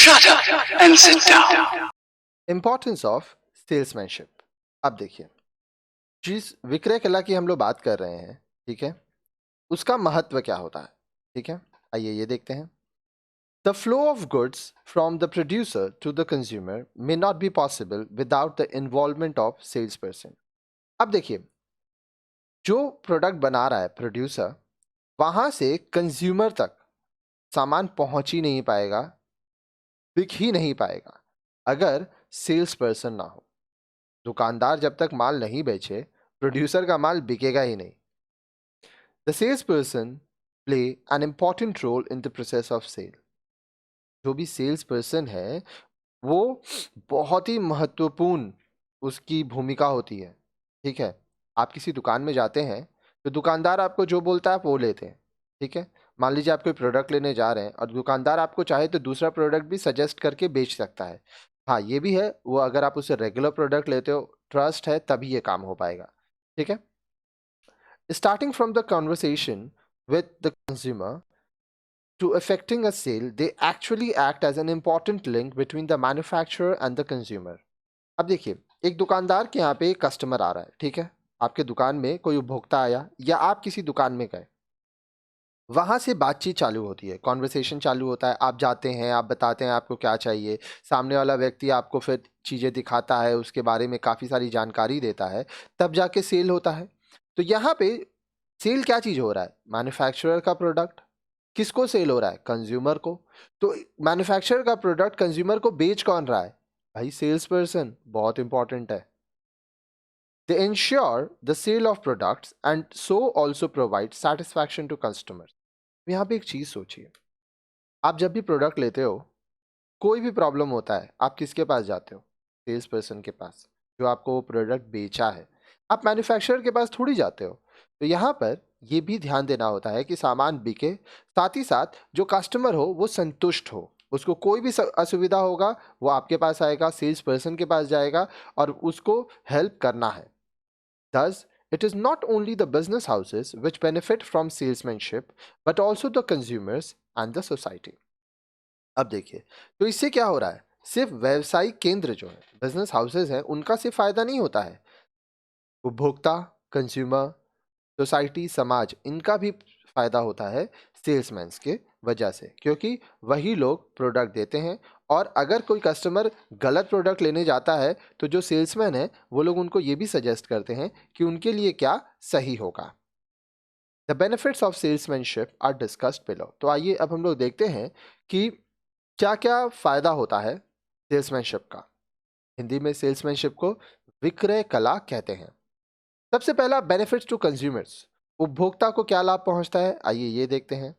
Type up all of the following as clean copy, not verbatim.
Shut up and sit down. Importance of salesmanship. अब देखिए, जिस विक्रय कला की हम लोग बात कर रहे हैं, ठीक है, उसका महत्व क्या होता है। ठीक है, आइए ये देखते हैं। The flow of goods from the producer to the consumer may not be possible without the involvement of sales person. अब देखिए, जो प्रोडक्ट बना रहा है प्रोड्यूसर, वहां से कंज्यूमर तक सामान पहुंच ही नहीं पाएगा, बिक ही नहीं पाएगा, अगर सेल्स पर्सन ना हो। दुकानदार जब तक माल नहीं बेचे, प्रोड्यूसर का माल बिकेगा ही नहीं। The sales person play an important role in the process of sale. जो भी सेल्स पर्सन है, वो बहुत ही महत्वपूर्ण उसकी भूमिका होती है। ठीक है, आप किसी दुकान में जाते हैं तो दुकानदार आपको जो बोलता है आप वो लेते हैं। ठीक है, मान लीजिए आप कोई प्रोडक्ट लेने जा रहे हैं और दुकानदार आपको चाहे तो दूसरा प्रोडक्ट भी सजेस्ट करके बेच सकता है। हाँ, ये भी है, वो अगर आप उससे रेगुलर प्रोडक्ट लेते हो, ट्रस्ट है, तभी ये काम हो पाएगा। ठीक है, starting from the conversation with the consumer to effecting a sale, they actually act as an important link between the manufacturer and the consumer. अब देखिए, एक दुकानदार के यहाँ पे एक कस्टमर आ रहा है। ठीक है, आपके दुकान में कोई उपभोक्ता आया या आप किसी दुकान में गए, वहां से बातचीत चालू होती है, कॉन्वर्सेशन चालू होता है। आप जाते हैं, आप बताते हैं आपको क्या चाहिए, सामने वाला व्यक्ति आपको फिर चीज़ें दिखाता है, उसके बारे में काफ़ी सारी जानकारी देता है, तब जाके सेल होता है। तो यहाँ पे सेल क्या चीज़ हो रहा है? मैन्युफैक्चरर का प्रोडक्ट किसको सेल हो रहा है? कंज्यूमर को। तो मैन्युफैक्चरर का प्रोडक्ट कंज्यूमर को बेच कौन रहा है? भाई सेल्स पर्सन, बहुत इंपॉर्टेंट है। They ensure the sale of products and so also provide satisfaction to customers. यहाँ पे एक चीज सोचिए, आप जब भी प्रोडक्ट लेते हो, कोई भी प्रॉब्लम होता है, आप किसके पास जाते हो? सेल्स पर्सन के पास, जो आपको वो प्रोडक्ट बेचा है। आप मैन्युफैक्चरर के पास थोड़ी जाते हो। तो यहाँ पर ये भी ध्यान देना होता है कि सामान बिके, साथ ही साथ जो कस्टमर हो वो संतुष्ट हो। उसको कोई भी असुविधा होगा, वो आपके पास आएगा, सेल्स पर्सन के पास जाएगा और उसको हेल्प करना है। Thus, it is not only the business houses which benefit from salesmanship, but also the consumers and the society. अब देखिए, तो इससे क्या हो रहा है? सिर्फ व्यवसायिक केंद्र जो है, बिजनेस हाउसेज हैं, उनका सिर्फ फायदा नहीं होता है, उपभोक्ता, कंज्यूमर, सोसाइटी, समाज, इनका भी फायदा होता है सेल्समैन के वजह से, क्योंकि वही लोग प्रोडक्ट देते हैं। और अगर कोई कस्टमर गलत प्रोडक्ट लेने जाता है तो जो सेल्समैन है वो लोग उनको ये भी सजेस्ट करते हैं कि उनके लिए क्या सही होगा। The benefits of salesmanship are discussed below. तो आइए अब हम लोग देखते हैं कि क्या क्या फायदा होता है सेल्समैनशिप का। हिंदी में सेल्समैनशिप को विक्रय कला कहते हैं। सबसे पहला, बेनिफिट्स टू कंज्यूमर्स। उपभोक्ता को क्या लाभ पहुंचता है, आइए ये देखते हैं।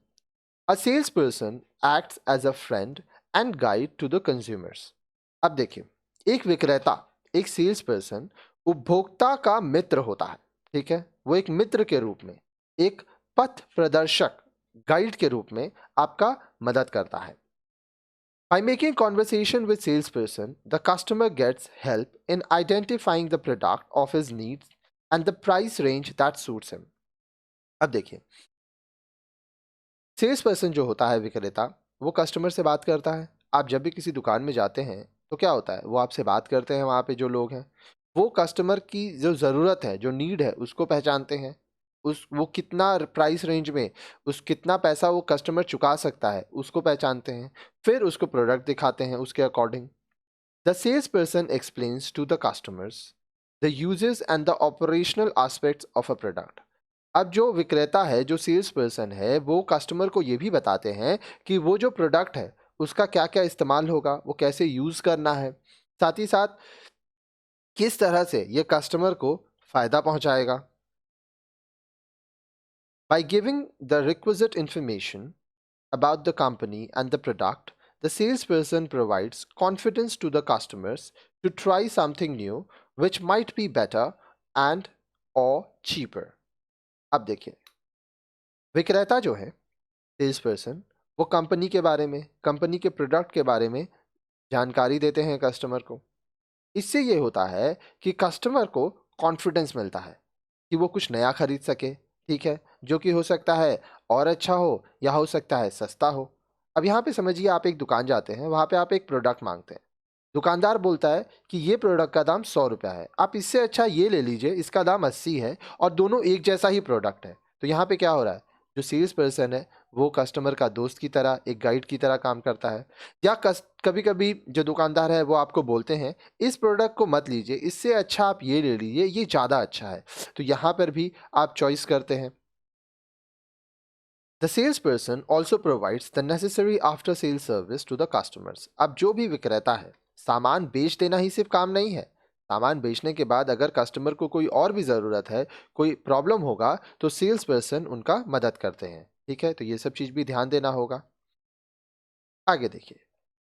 A sales person acts as a friend and guide to the consumers. अब देखिए, एक विक्रेता, एक सेल्स पर्सन उपभोक्ता का मित्र होता है। ठीक है, वो एक मित्र के रूप में, एक पथ प्रदर्शक, गाइड के रूप में आपका मदद करता है। By making conversation with salesperson, the customer gets help in identifying the product of his needs and the price range that suits him. अब देखिए, सेल्स पर्सन जो होता है विक्रेता, वो कस्टमर से बात करता है। आप जब भी किसी दुकान में जाते हैं तो क्या होता है, वो आपसे बात करते हैं। वहाँ पे जो लोग हैं वो कस्टमर की जो ज़रूरत है, जो नीड है, उसको पहचानते हैं। उस वो कितना प्राइस रेंज में, उस कितना पैसा वो कस्टमर चुका सकता है, उसको पहचानते हैं। फिर उसको प्रोडक्ट दिखाते हैं उसके according. The sales person explains to the customers the uses and the operational aspects of a product. अब जो विक्रेता है, जो सेल्स पर्सन है, वो कस्टमर को ये भी बताते हैं कि वो जो प्रोडक्ट है उसका क्या क्या इस्तेमाल होगा, वो कैसे यूज़ करना है, साथ ही साथ किस तरह से ये कस्टमर को फायदा पहुंचाएगा। By giving the requisite information about the company and the product, the salesperson provides confidence to the customers to try something new which might be better and or cheaper. अब देखिए, विक्रेता जो है, सेल्स पर्सन, वो company के बारे में, company के प्रोडक्ट के बारे में जानकारी देते हैं कस्टमर को। इससे ये होता है कि कस्टमर को कॉन्फिडेंस मिलता है कि वो कुछ नया खरीद सके। ठीक है, जो कि हो सकता है और अच्छा हो या हो सकता है सस्ता हो। अब यहाँ पे समझिए आप एक दुकान जाते हैं, वहाँ पे आप एक प्रोडक्ट मांगते हैं। दुकानदार बोलता है कि ये प्रोडक्ट का दाम 100 रुपया है, आप इससे अच्छा ये ले लीजिए, इसका दाम 80 है और दोनों एक जैसा ही प्रोडक्ट है। तो यहाँ पे क्या हो रहा है, जो सेल्स पर्सन है वो कस्टमर का दोस्त की तरह, एक गाइड की तरह काम करता है। या कभी कभी जो दुकानदार है वो आपको बोलते हैं इस प्रोडक्ट को मत लीजिए, इससे अच्छा आप ये ले लीजिए, ये ज़्यादा अच्छा है। तो यहाँ पर भी आप चॉइस करते हैं। The salesperson also provides the necessary after sales service to the customers. अब जो भी विक्रेता है, सामान बेच देना ही सिर्फ काम नहीं है। सामान बेचने के बाद अगर कस्टमर को कोई और भी ज़रूरत है, कोई प्रॉब्लम होगा, तो सेल्स पर्सन उनका मदद करते हैं। ठीक है, तो ये सब चीज़ भी ध्यान देना होगा। आगे देखिए,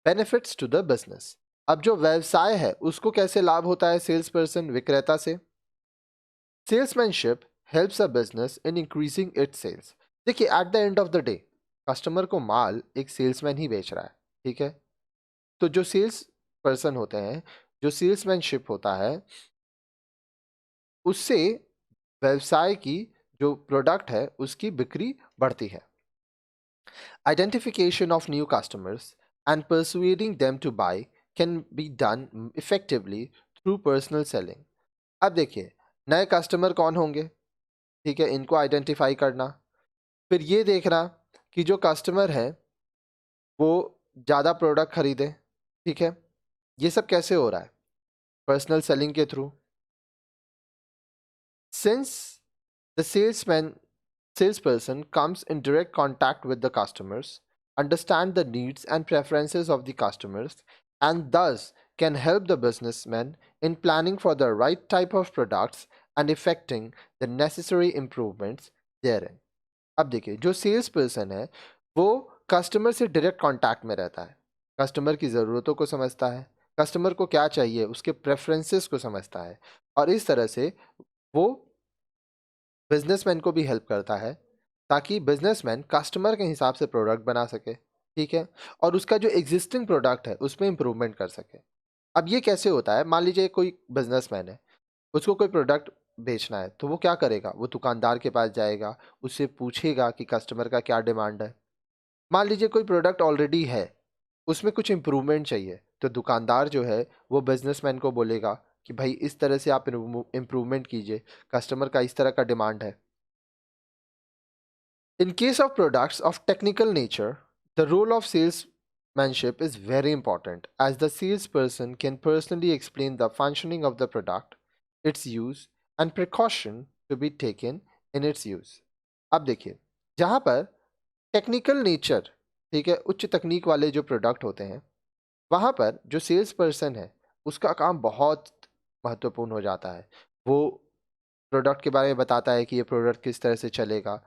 बेनिफिट्स टू द बिजनेस। अब जो व्यवसाय है उसको कैसे लाभ होता है सेल्स पर्सन विक्रेता से। Salesmanship helps a business in increasing its sales. देखिए, at the end of the day customer को माल एक सेल्समैन ही बेच रहा है। ठीक है, तो जो सेल्स पर्सन होते हैं, जो सेल्समैनशिप होता है, उससे व्यवसाय की जो प्रोडक्ट है उसकी बिक्री बढ़ती है। Identification of new customers and persuading them to buy can be done effectively through personal selling. अब देखिए, नए कस्टमर कौन होंगे, ठीक है, इनको आइडेंटिफाई करना, फिर ये देखना कि जो कस्टमर है वो ज़्यादा प्रोडक्ट खरीदे। ठीक है, ये सब कैसे हो रहा है, पर्सनल सेलिंग के through. Since the salesperson comes in direct contact with the customers, understand the needs and preferences of the customers, and thus can help the businessman in planning for the right type of products and effecting the necessary improvements therein. अब देखिए, जो sales person है वो customer से direct contact में रहता है, customer की ज़रूरतों को समझता है, कस्टमर को क्या चाहिए उसके प्रेफरेंसेस को समझता है, और इस तरह से वो बिजनेसमैन को भी हेल्प करता है ताकि बिजनेसमैन कस्टमर के हिसाब से प्रोडक्ट बना सके। ठीक है, और उसका जो एग्जिस्टिंग प्रोडक्ट है उसमें इम्प्रूवमेंट कर सके। अब ये कैसे होता है, मान लीजिए कोई बिजनेसमैन है, उसको कोई प्रोडक्ट बेचना है, तो वो क्या करेगा, वो दुकानदार के पास जाएगा, उससे पूछेगा कि कस्टमर का क्या डिमांड है। मान लीजिए कोई प्रोडक्ट ऑलरेडी है, उसमें कुछ इम्प्रूवमेंट चाहिए, तो दुकानदार जो है वो बिजनेसमैन को बोलेगा कि भाई इस तरह से आप इम्प्रूवमेंट कीजिए, कस्टमर का इस तरह का डिमांड है। In case of products of technical nature, the role of salesmanship is very important as the salesperson can personally explain the functioning of the product, its use, and precaution to be taken in its use. अब देखिए, जहाँ पर technical nature, ठीक है, उच्च तकनीक वाले जो प्रोडक्ट होते हैं, वहाँ पर जो सेल्स पर्सन है उसका काम बहुत महत्वपूर्ण हो जाता है। वो प्रोडक्ट के बारे में बताता है कि ये प्रोडक्ट किस तरह से चलेगा,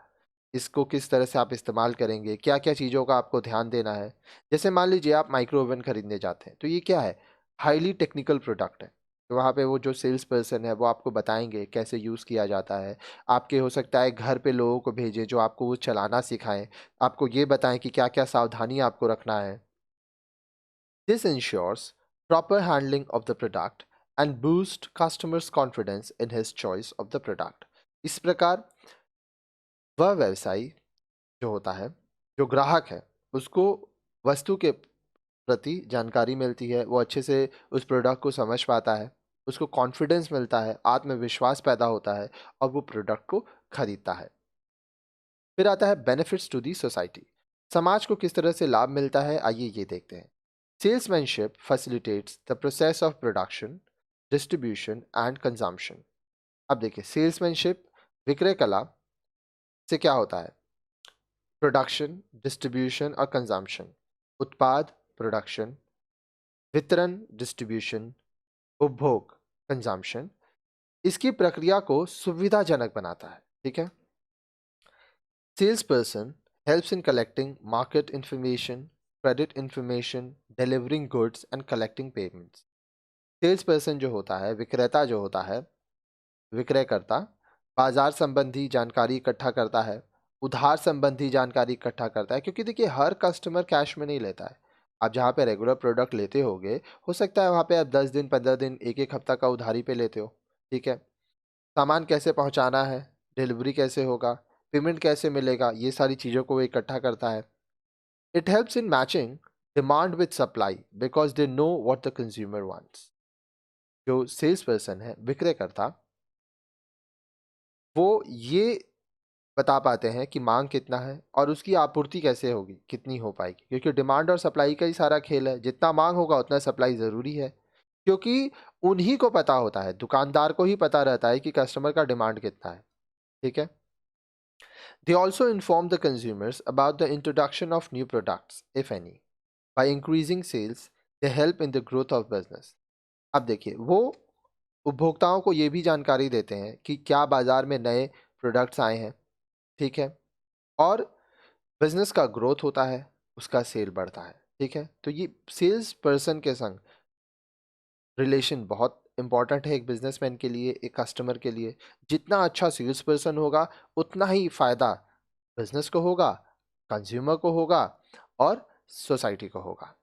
इसको किस तरह से आप इस्तेमाल करेंगे, क्या-क्या चीज़ों का आपको ध्यान देना है। जैसे मान लीजिए आप माइक्रो ओवन खरीदने जाते हैं, तो ये क्या है? हाइली टेक्निकल प्रोडक्ट है। तो वहाँ पे वो जो सेल्स पर्सन है वो आपको बताएँगे कैसे यूज़ किया जाता है। आपके हो सकता है घर पे लोगों को भेजें जो आपको वो चलाना सिखाएँ, आपको ये बताएँ कि क्या-क्या सावधानी आपको रखना है। This ensures proper handling of the product and boost customers' confidence in his choice of the product. इस प्रकार वह व्यवसायी जो होता है, जो ग्राहक है, उसको वस्तु के प्रति जानकारी मिलती है, वो अच्छे से उस प्रोडक्ट को समझ पाता है, उसको कॉन्फिडेंस मिलता है, आत्मविश्वास पैदा होता है और वो प्रोडक्ट को खरीदता है। फिर आता है बेनिफिट्स टू दी सोसाइटी। समाज को किस तरह से लाभ मिलता है, आइए ये देखते हैं। Salesmanship facilitates the process of production, distribution and consumption. अब देखिए, सेल्समैनशिप विक्रय कला से क्या होता है, प्रोडक्शन, डिस्ट्रीब्यूशन और कंजम्पशन, उत्पाद, प्रोडक्शन, वितरण, डिस्ट्रीब्यूशन, उपभोग, कंजम्पशन, इसकी प्रक्रिया को सुविधाजनक बनाता है। ठीक है, sales person helps in collecting market information, credit information, delivering goods and collecting payments. Sales person जो होता है, विक्रेता जो होता है, विक्रयकर्ता बाजार संबंधी जानकारी इकट्ठा करता है, उधार संबंधी जानकारी इकट्ठा करता है, क्योंकि देखिए हर कस्टमर कैश में नहीं लेता है। आप जहाँ पे रेगुलर प्रोडक्ट लेते होगे, हो सकता है वहाँ पे आप 10 दिन, 15 दिन, एक एक हफ्ता का उधारी पे लेते हो। ठीक है, सामान कैसे पहुँचाना है, डिलीवरी कैसे होगा, पेमेंट कैसे मिलेगा, ये सारी चीज़ों को वो इकट्ठा करता है। It helps in matching demand with supply because they know what the consumer wants. जो सेल्स पर्सन है, विक्रेता, वो ये बता पाते हैं कि मांग कितना है और उसकी आपूर्ति कैसे होगी, कितनी हो पाएगी, क्योंकि डिमांड और सप्लाई का ही सारा खेल है। जितना मांग होगा उतना सप्लाई ज़रूरी है, क्योंकि उन्हीं को पता होता है, दुकानदार को ही पता रहता है कि कस्टमर का डिमांड कितना है। ठीक है। They also inform the consumers about the introduction of new products, if any. By increasing sales, they help in the growth of business. अब देखिए, वो उपभोक्ताओं को ये भी जानकारी देते हैं कि क्या बाजार में नए प्रोडक्ट्स आए हैं, ठीक है, और बिजनेस का ग्रोथ होता है, उसका सेल बढ़ता है। ठीक है, तो ये सेल्स पर्सन के संग रिलेशन बहुत इंपॉर्टेंट है एक बिजनेसमैन के लिए, एक कस्टमर के लिए। जितना अच्छा सेल्स पर्सन होगा उतना ही फायदा बिजनेस को होगा, कंज्यूमर को होगा और सोसाइटी को होगा।